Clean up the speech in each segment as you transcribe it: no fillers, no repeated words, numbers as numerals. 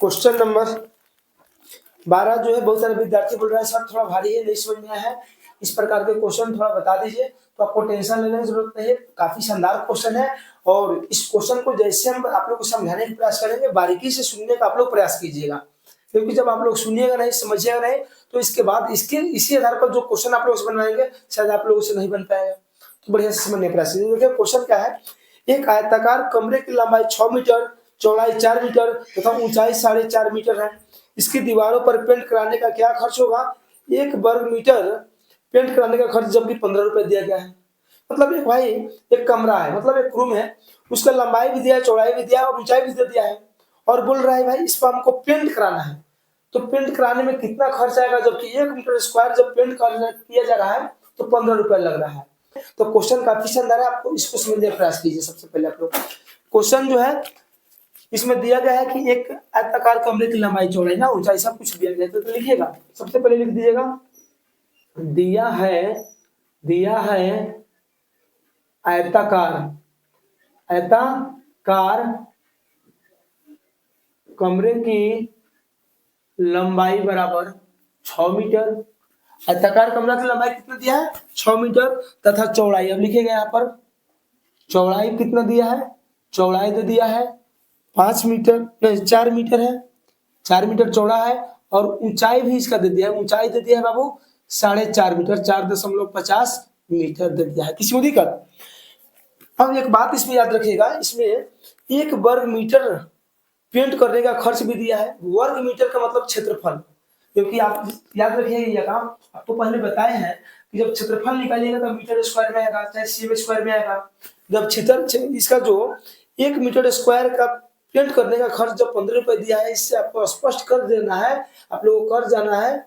Question number 12 जो है, बहुत सारे विद्यार्थी बोल रहे हैं सर थोड़ा भारी है, नहीं समझ में आया है, इस प्रकार के क्वेश्चन थोड़ा बता दीजिए। तो आपको टेंशन लेने की जरूरत नहीं है, काफी शानदार क्वेश्चन है। और इस क्वेश्चन को जैसे हम आप लोग को समझाने का प्रयास करेंगे, बारीकी से सुनने का आप लोग प्रयास कीजिएगा, क्योंकि जब आप लोग सुनिएगा नहीं, समझिएगा नहीं, तो इसके बाद इसके इसी आधार पर जो क्वेश्चन आप लोग से बनवाएंगे शायद आप लोगों से नहीं बन पाएगा। तो बढ़िया से समझने का प्रयास कीजिए। देखिए क्वेश्चन क्या है, एक आयताकार कमरे की लंबाई 6 मीटर, चौड़ाई 4 मीटर तथा ऊंचाई 4.5 मीटर है। इसकी दीवारों पर पेंट कराने का क्या खर्च होगा? 1 वर्ग मीटर पेंट कराने का खर्च जबकि 15 रुपए दिया गया है। मतलब एक भाई एक कमरा है, मतलब एक रूम है, उसका लंबाई भी दिया है, चौड़ाई भी दिया है और ऊंचाई भी दे दिया है, और बोल रहा है भाई इस पर हमको पेंट कराना है। तो पेंट कराने में कितना खर्च आएगा? जबकि 1 मीटर स्क्वायर जब पेंट किया जा रहा है तो 15 रुपए लग रहा है। तो क्वेश्चन काफी शानदार है, आपको इसको समझने का प्रयास कीजिए। सबसे पहले आप लोग क्वेश्चन जो है इसमें दिया गया है कि एक आयताकार कमरे की लंबाई चौड़ाई ना ऊंचाई सब कुछ दिया गया है। तो लिखिएगा, सबसे पहले लिख दीजिएगा, दिया है आयताकार कमरे की लंबाई बराबर 6 मीटर। आयताकार कमरा की लंबाई कितना दिया है? 6 मीटर तथा चौड़ाई, अब लिखेगा यहाँ पर चौड़ाई कितना दिया है? चौड़ाई दे दिया है 5 मीटर, नहीं 4 मीटर है, 4 मीटर चौड़ा है, और ऊंचाई भी इसका दे दिया है, ऊंचाई दे दिया है बाबू 4.5 मीटर, 4.50 मीटर दे दिया है। किसी को दिक्कत? अब एक बात इसमें याद रखिएगा, इसमें 1 वर्ग मीटर पेंट करने का खर्च भी दिया है। वर्ग मीटर का मतलब क्षेत्रफल, क्योंकि आप याद रखिएगा ये काम आपको पहले बताए हैं कि जब क्षेत्रफल निकालिएगा तो मीटर स्क्वायर में आएगा, चाहे सेमी स्क्वायर में आएगा। जब इसका जो 1 मीटर स्क्वायर का पेंट करने का खर्च जब 15 रुपए दिया है, इससे आपको स्पष्ट कर देना है, आप लोगों को कर जाना है,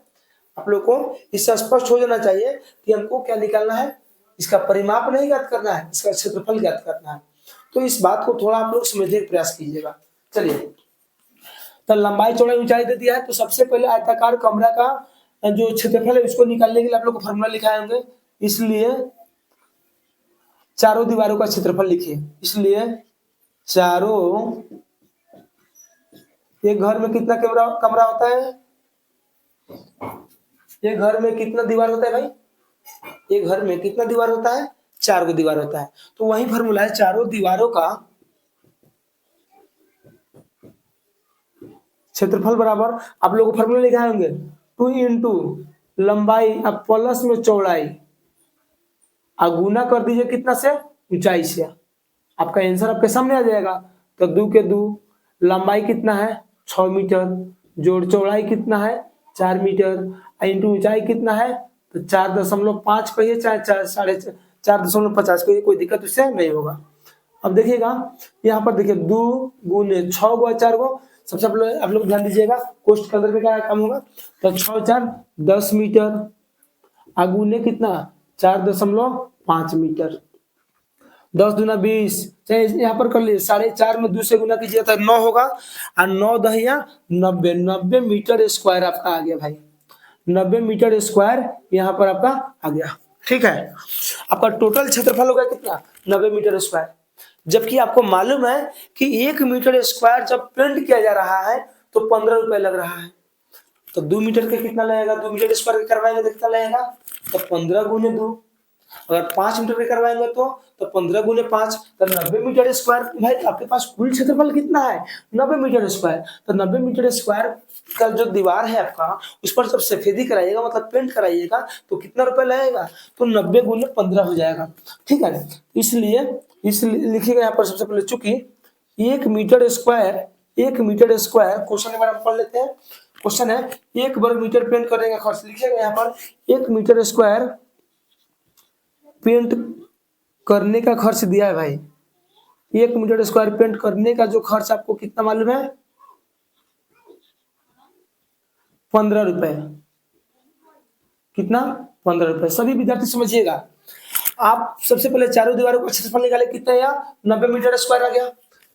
आप लोग को इससे स्पष्ट हो जाना चाहिए कि हमको क्या निकालना है, इसका परिमाप नहीं ज्ञात करना है, इसका क्षेत्रफल ज्ञात करना है। तो इस बात को थोड़ा आप लोग समझने का प्रयास कीजिएगा। चलिए, तो लंबाई चौड़ाई ऊंचाई दे दिया है, तो सबसे पहले आयताकार कमरा का जो क्षेत्रफल है उसको निकालने के लिए आप लोग को फॉर्मूला लिखाए होंगे, इसलिए चारों दीवारों का क्षेत्रफल लिखिए। इसलिए चारों, एक घर में कितना कमरा होता है? एक घर में कितना दीवार होता है भाई? एक घर में कितना दीवार होता है? 4 दीवार होता है। तो वही फॉर्मूला है, चारों दीवारों का क्षेत्रफल बराबर, आप लोगों को फॉर्मूला लिखाए होंगे 2 इंटू लंबाई अब प्लस में चौड़ाई, गुना कर दीजिए कितना से? ऊंचाई से। आपका आंसर आपके सामने आ जाएगा। तो 2 के 2, लंबाई कितना है? 6 मीटर, जोड़ चौड़ाई कितना है? 4 मीटर, इंटू ऊंचाई कितना है? तो 4.5 कहिए, चाहे 4.50 कहिए, कोई दिक्कत उससे नहीं होगा। अब देखिएगा यहाँ पर देखिए 2 गुने 6 गो 4 गो, सबसे पहले आप लोग ध्यान दीजिएगा कोष्ठ के अंदर में क्या काम होगा। तो 6 4 10 मीटर, गुने कितना? 4.5 मीटर, 10 दूना 20, चाहे यहाँ पर कर लीजिए 4.5 में 2 से गुना कीजिए तो 9 होगा, और 9 दहिया 90 मीटर स्क्वायर आपका आ गया भाई। 90 मीटर स्क्वायर यहाँ पर आपका आ गया। ठीक है, आपका टोटल क्षेत्रफल होगा कितना? 90 मीटर स्क्वायर। जबकि आपको मालूम है कि 1 मीटर स्क्वायर जब पेंट किया जा रहा है तो 15 रुपए लग रहा है। तो 2 मीटर का कितना लगेगा? 2 मीटर स्क्वायर का करवाएंगे तो कितना लगेगा? तो 15 गुने 2। अगर 5 मीटर का करवाएंगे तो 15 गुने 5, तो 90 मीटर स्क्वायर। भाई आपके पास कुल क्षेत्रफल कितना है? 90 मीटर स्क्वायर। तो 90 मीटर स्क्वायर का जो दीवार है आपका, उस पर जब सफेदी कराइएगा, मतलब पेंट कराइएगा, तो कितना रुपए लगेगा? तो 90 गुने 15 हो जाएगा। ठीक है, इसलिए लिखिएगा यहाँ पर सबसे पहले, चूंकि 1 मीटर स्क्वायर क्वेश्चन नंबर हम पढ़ लेते हैं। क्वेश्चन है 1 वर्ग मीटर पेंट करने का खर्च, लिखिएगा यहाँ पर 1 मीटर स्क्वायर पेंट करने का खर्च दिया है भाई। 1 मीटर स्क्वायर पेंट करने का जो खर्च आपको कितना मालूम है? 15 रुपए। कितना? 15 रुपए। सभी विद्यार्थी समझिएगा, आप सबसे पहले चारों दीवारों का क्षेत्रफल निकाले, कितना है? 90 मीटर स्क्वायर आ गया।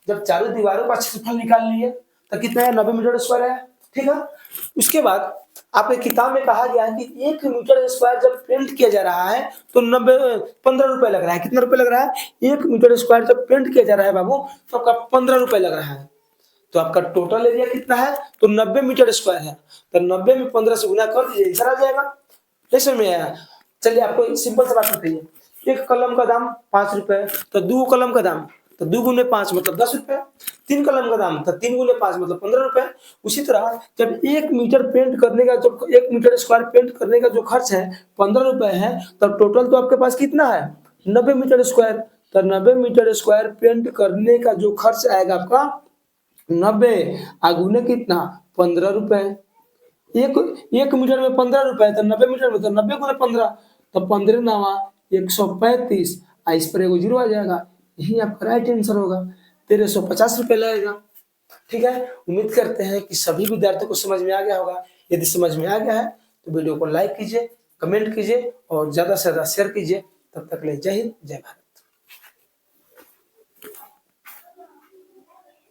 जब चारों दीवारों का क्षेत्रफल निकाल लिए तो कितना है? 90 मीटर स्क्वायर है। ठीक है, उसके बाद आपके किताब में कहा गया है कि 1 मीटर स्क्वायर जब पेंट किया जा रहा है तो 15 रुपए लग रहा है। कितना रुपए लग रहा है? 1 मीटर स्क्वायर जब पेंट किया जा रहा है बाबू तो आपका 15 रुपए लग रहा है। तो आपका टोटल एरिया कितना है, तो 90 मीटर स्क्वायर है। तो 90 में 15 से गुना कर दीजिए, आंसर आ जाएगा। नहीं समझ में आया? चलिए आपको सिंपल सा बात बताइए, एक कलम का दाम 5 रुपए, तो 2 कलम का दाम, तो 2 गुने 5 मतलब 10 रुपए। 3 कलम का दाम, तो 3 गुने 5 मतलब 15 रुपए। उसी तरह जब 1 मीटर पेंट करने का, जब 1 मीटर स्क्वायर पेंट करने का जो खर्च है 15 रुपए है, तब टोटल तो आपके पास कितना है, 90 मीटर स्क्वायर। तो 90 मीटर स्क्वायर पेंट करने का जो खर्च आएगा आपका 90 आगुने कितना, 15 रुपए। एक मीटर में 15 रुपए, तो 90 मीटर में तो 90 गुना 15, तो 15 नावा 135, इस पर एगो जीरो आ जाएगा, यही आपका राइट आंसर होगा। 1350 रुपए लगेगा। ठीक है, उम्मीद करते हैं कि सभी विद्यार्थियों को समझ में आ गया होगा। यदि समझ में आ गया है तो वीडियो को लाइक कीजिए, कमेंट कीजिए और ज्यादा से ज्यादा शेयर कीजिए। तब तक ले जय हिंद, जय भारत।